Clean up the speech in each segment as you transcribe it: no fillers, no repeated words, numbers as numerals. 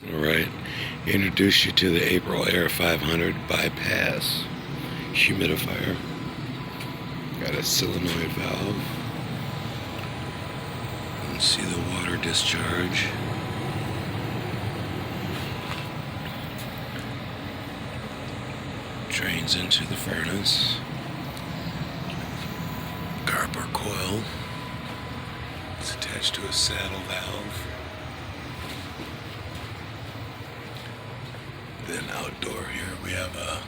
Alright, introduce you to the Aprilaire 500 bypass humidifier. Got a solenoid valve. You can see the water discharge. Drains into the furnace. Copper coil. It's attached to a saddle valve. Then outdoor here we have a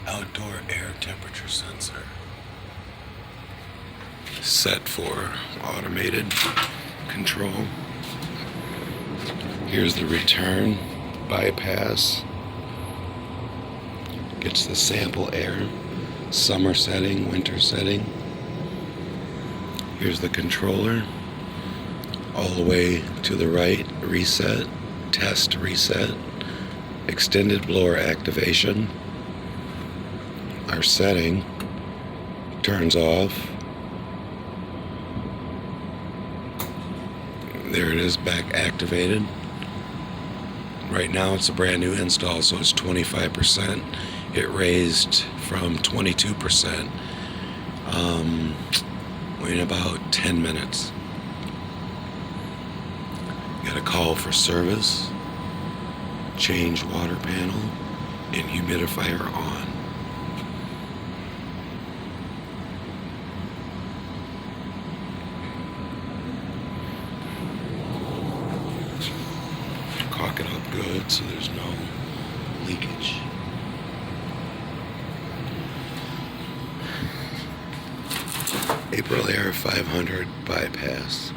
outdoor air temperature sensor set for automated control. Here's the return bypass. Gets the sample air, summer setting, winter setting. Here's the controller, all the way to the right, reset, test reset, extended blower activation. Our setting turns off. There it is, back activated. Right now it's a brand new install, so it's 25%. It raised from 22% in about 10 minutes. Got a call for service, change water panel, and humidifier on. Caulk it up good so there's no leakage. Aprilaire 500 bypass.